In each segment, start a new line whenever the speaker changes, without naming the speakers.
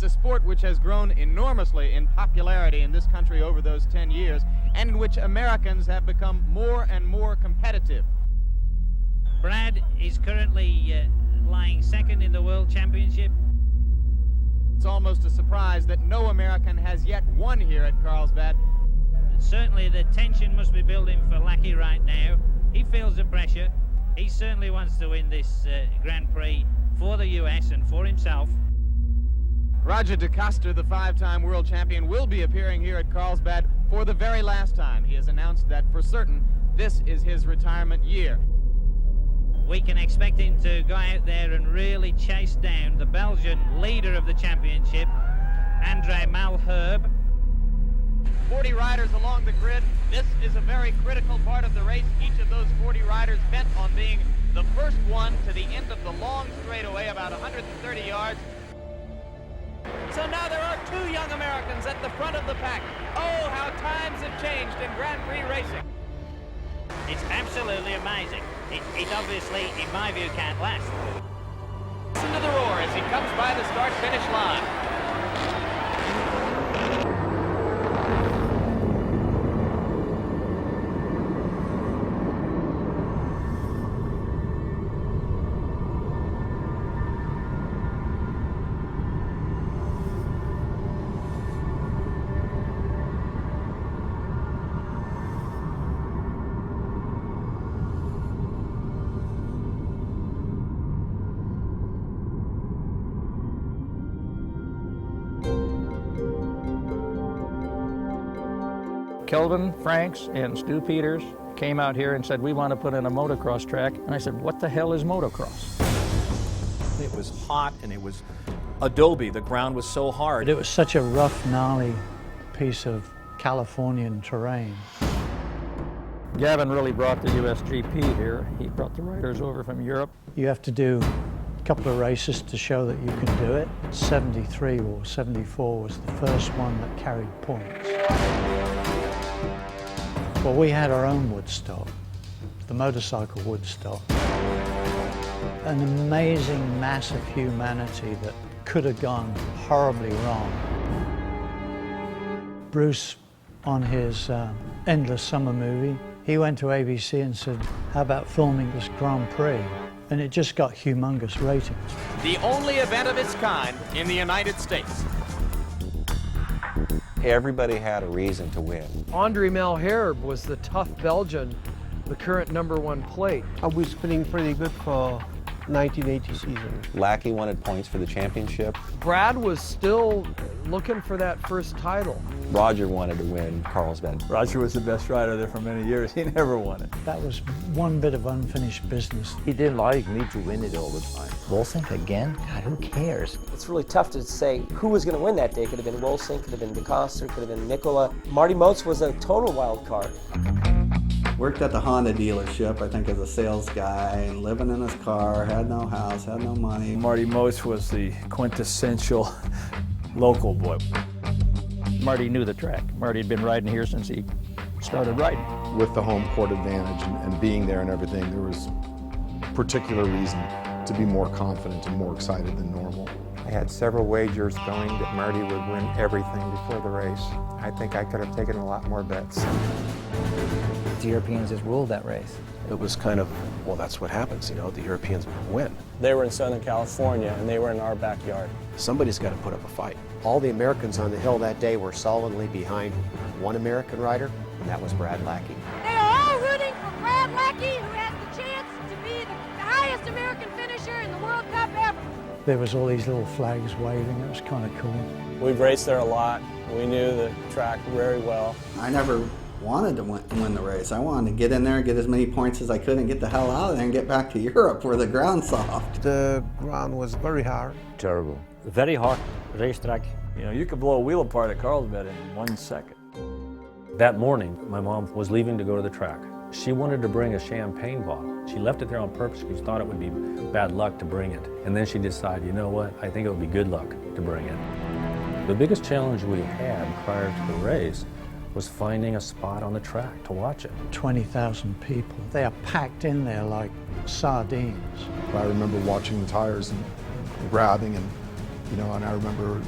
It's a sport which has grown enormously in popularity in this country over those 10 years, and in which Americans have become more and more competitive.
Brad is currently lying second in the World Championship.
It's almost a surprise that no American has yet won here at Carlsbad.
Certainly the tension must be building for Lackey right now. He feels the pressure. He certainly wants to win this Grand Prix for the US and for himself.
Roger DeCoster, the five-time world champion, will be appearing here at Carlsbad for the very last time. He has announced that for certain this is his retirement year.
We can expect him to go out there and really chase down the Belgian leader of the championship, André Malherbe.
40 riders along the grid. This is a very critical part of the race. Each of those 40 riders bent on being the first one to the end of the long straightaway, about 130 yards. So now there are two young Americans at the front of the pack. Oh, how times have changed in Grand Prix racing.
It's absolutely amazing. It obviously, in my view, can't last.
Listen to the roar as he comes by the start-finish line.
Kelvin Franks and Stu Peters came out here and said, we want to put in a motocross track. And I said, what the hell is motocross?
It was hot and it was adobe. The ground was so hard.
It was such a rough, gnarly piece of Californian terrain.
Gavin really brought the USGP here. He brought the riders over from Europe.
You have to do a couple of races to show that you can do it. 73 or 74 was the first one that carried points. Well, we had our own Woodstock, the motorcycle Woodstock. An amazing mass of humanity that could have gone horribly wrong. Bruce, on his Endless Summer movie, he went to ABC and said, how about filming this Grand Prix? And it just got humongous ratings.
The only event of its kind in the United States.
Everybody had a reason to win.
André Malherbe was the tough Belgian, the current #1 plate.
I was feeling pretty good for 1980 season.
Lackey wanted points for the championship.
Brad was still looking for that first title.
Roger wanted to win Carlsbad.
Roger was the best rider there for many years. He never won it.
That was one bit of unfinished business.
He didn't like me to win it all the time.
Wolsink again? God, who cares?
It's really tough to say who was going to win that day. Could have been Wolsink, could have been DeCoster, could have been Nicola. Marty Moates was a total wild card.
Worked at the Honda dealership, I think, as a sales guy, and living in his car, had no house, had no money.
Marty Moates was the quintessential local boy.
Marty knew the track. Marty had been riding here since he started riding.
With the home court advantage and being there and everything, there was particular reason to be more confident and more excited than normal.
I had several wagers going that Marty would win everything before the race. I think I could have taken a lot more bets.
The Europeans just ruled that race.
It was kind of, well, that's what happens, you know, the Europeans win.
They were in Southern California and they were in our backyard.
Somebody's got to put up a fight.
All the Americans on the hill that day were solidly behind one American rider, and that was Brad Lackey.
They are all rooting for Brad Lackey, who has the chance to be the highest American finisher in the World Cup ever.
There was all these little flags waving. It was kind of cool.
We've raced there a lot. We knew the track very well.
I never wanted to win the race. I wanted to get in there, get as many points as I could, and get the hell out of there and get back to Europe where the ground's soft.
The ground was very hard.
Terrible. Very hard racetrack.
You know, you could blow a wheel apart at Carlsbad in 1 second.
That morning, my mom was leaving to go to the track. She wanted to bring a champagne bottle. She left it there on purpose because she thought it would be bad luck to bring it. And then she decided, you know what, I think it would be good luck to bring it. The biggest challenge we had prior to the race was finding a spot on the track to watch it.
20,000 people. They are packed in there like sardines.
I remember watching the tires and grabbing and You know, and I remember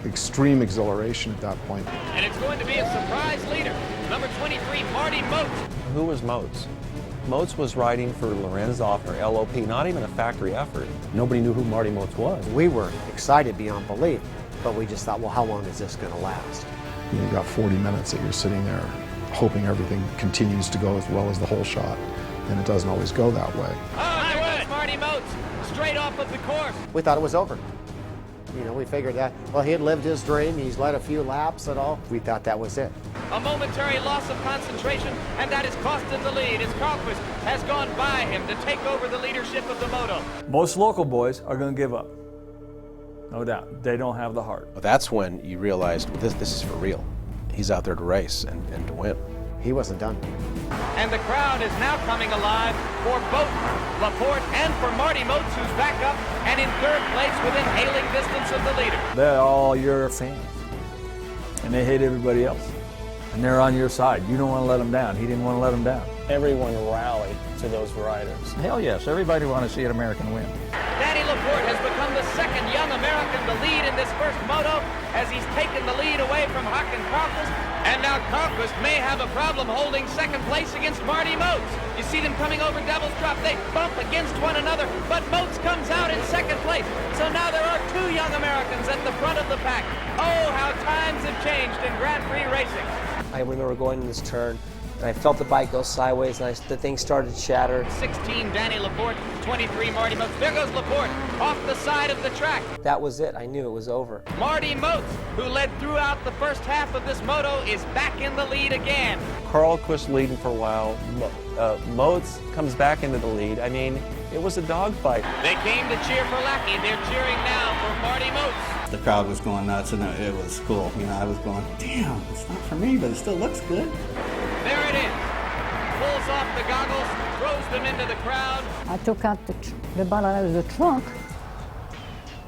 extreme exhilaration at that point.
And it's going to be a surprise leader, number 23, Marty Moates.
Who was Moates? Moates was riding for Laurens Offner, LOP, not even a factory effort.
Nobody knew who Marty Moates was.
We were excited beyond belief, but we just thought, well, how long is this going to last?
You've got 40 minutes that you're sitting there hoping everything continues to go as well as the whole shot, and it doesn't always go that way.
Oh, there goes Marty Moates, straight off of the course.
We thought it was over. You know, we figured that, well, he had lived his dream, he's led a few laps and all. We thought that was it.
A momentary loss of concentration, and that has cost him the lead as Carlquist has gone by him to take over the leadership of the Moto.
Most local boys are going to give up. No doubt. They don't have the heart.
That's when you realized this is for real. He's out there to race and to win.
He wasn't done.
And the crowd is now coming alive for both Laporte and for Marty Moates, who's back up and in third place within hailing distance of the leader.
They're all your fans, and they hate everybody else. And they're on your side. You don't want to let them down. He didn't want to let them down.
Everyone rallied to those riders.
Hell yes, everybody wants to see an American win.
Danny Laporte has become the second young American to lead in this first moto as he's taken the lead away from Håkan Carlquist. And now Carlquist may have a problem holding second place against Marty Moates. You see them coming over Devil's Drop. They bump against one another, but Moates comes out in second place. So now there are two young Americans at the front of the pack. Oh, how times have changed in Grand Prix racing.
I remember going in this turn, and I felt the bike go sideways, and the thing started to shatter.
16, Danny Laporte. 23, Marty Moates. There goes Laporte off the side of the track.
That was it. I knew it was over.
Marty Moates, who led throughout the first half of this moto, is back in the lead again.
Carlquist leading for a while. Moates comes back into the lead. I mean, it was a dogfight.
They came to cheer for Lackey. They're cheering now for Marty Moates.
The crowd was going nuts, and it was cool. You know, I was going, damn, it's not for me, but it still looks good.
There it is. Pulls off the goggles, throws them into the crowd.
I took out the bottle out of the trunk,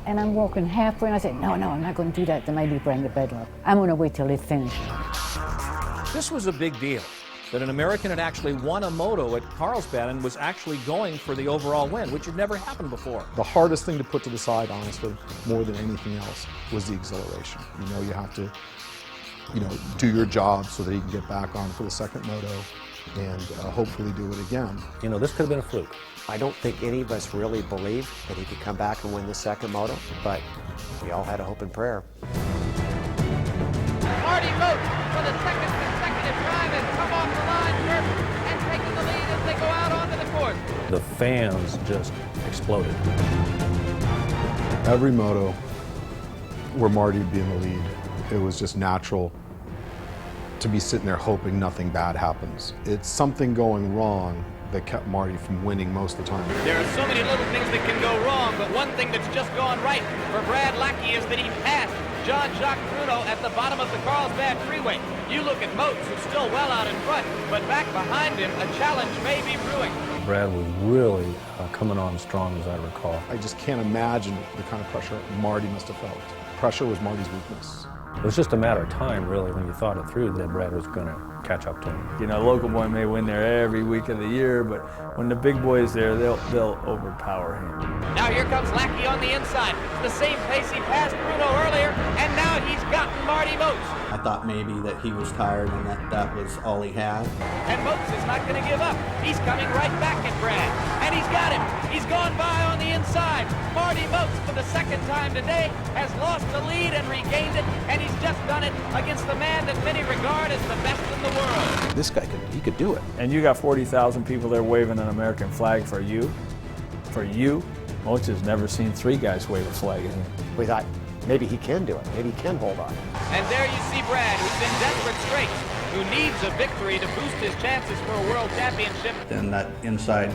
and I'm walking halfway, and I said, no, I'm not going to do that. Then maybe bring the bed up. I'm going to wait till it's finished.
This was a big deal, that an American had actually won a moto at Carlsbad and was actually going for the overall win, which had never happened before.
The hardest thing to put to the side, honestly, more than anything else, was the exhilaration. You know, you have to, do your job so that you can get back on for the second moto and hopefully do it again.
You know, this could have been a fluke.
I don't think any of us really believed that he could come back and win the second moto, but we all had a hope and prayer.
Marty Moates for the second consecutive time has come off the line first and taken the lead as they go out onto the course.
The fans just exploded.
Every moto where Marty would be in the lead, it was just natural to be sitting there hoping nothing bad happens. It's something going wrong that kept Marty from winning most of the time.
There are so many little things that can go wrong, but one thing that's just gone right for Brad Lackey is that he passed Jean-Jacques Bruno at the bottom of the Carlsbad freeway. You look at Moates, who's still well out in front, but back behind him, a challenge may be brewing.
Brad was really coming on strong, as I recall.
I just can't imagine the kind of pressure Marty must have felt. Pressure was Marty's weakness.
It was just a matter of time, really, when you thought it through, that Brad was going to catch up to him.
You know, local boy may win there every week of the year, but when the big boy's there, they'll overpower him.
Now here comes Lackey on the inside. It's the same pace he passed Bruno earlier, and now he's gotten Marty Moates.
I thought maybe that he was tired and that was all he had.
And Moates is not going to give up. He's coming right back at Brad. And he's got him. He's gone by on the inside. Marty Moates, for the second time today, has lost the lead and regained it, and he's just done it against the man that many regard as the best in the world.
This guy could do it.
And you got 40,000 people there waving an American flag for you. For you. Moates has never seen 3 guys wave a flag at him.
We thought, maybe he can do it. Maybe he can hold on.
And there you see Brad, who's in desperate straits, who needs a victory to boost his chances for a world championship.
Then that inside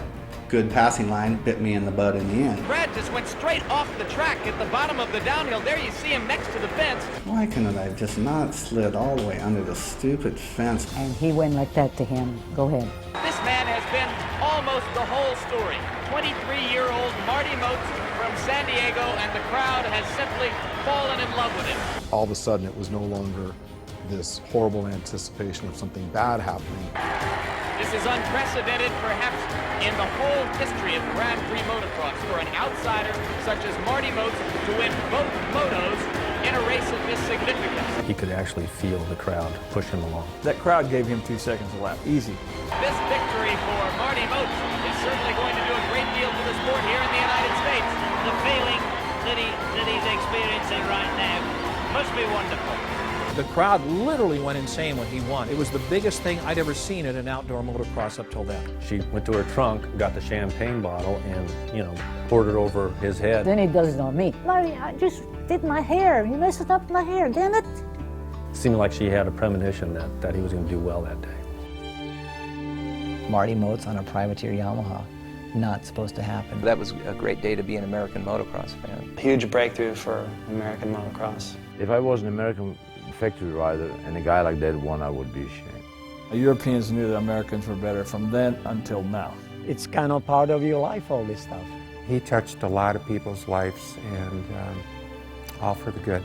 good passing line bit me in the butt in the end.
Brad just went straight off the track at the bottom of the downhill. There you see him next to the fence.
Why couldn't I just not slid all the way under the stupid fence?
And he went like that to him. Go ahead.
This man has been almost the whole story. 23-year-old Marty Moates from San Diego, and the crowd has simply fallen in love with him.
All of a sudden, it was no longer this horrible anticipation of something bad happening.
This is unprecedented, perhaps, in the whole history of Grand Prix motocross for an outsider such as Marty Moates to win both motos in a race of this significance.
He could actually feel the crowd push him along.
That crowd gave him 2 seconds a lap, easy.
This victory for Marty Moates is certainly going to do a great deal for the sport here in the United States.
The feeling that he's experiencing right now must be wonderful.
The crowd literally went insane when he won. It was the biggest thing I'd ever seen at an outdoor motocross up till then.
She went to her trunk, got the champagne bottle, and, poured it over his head.
Then he does it on me. Marty, I just did my hair. You messed up my hair, damn it.
Seemed like she had a premonition that he was going to do well that day.
Marty Moates on a privateer Yamaha. Not supposed to happen.
That was a great day to be an American motocross fan.
Huge breakthrough for American motocross.
If I was an American factory rider and a guy like that won, I would be ashamed.
Europeans knew that Americans were better from then until now.
It's kind of part of your life, all this stuff.
He touched a lot of people's lives, and all for the good.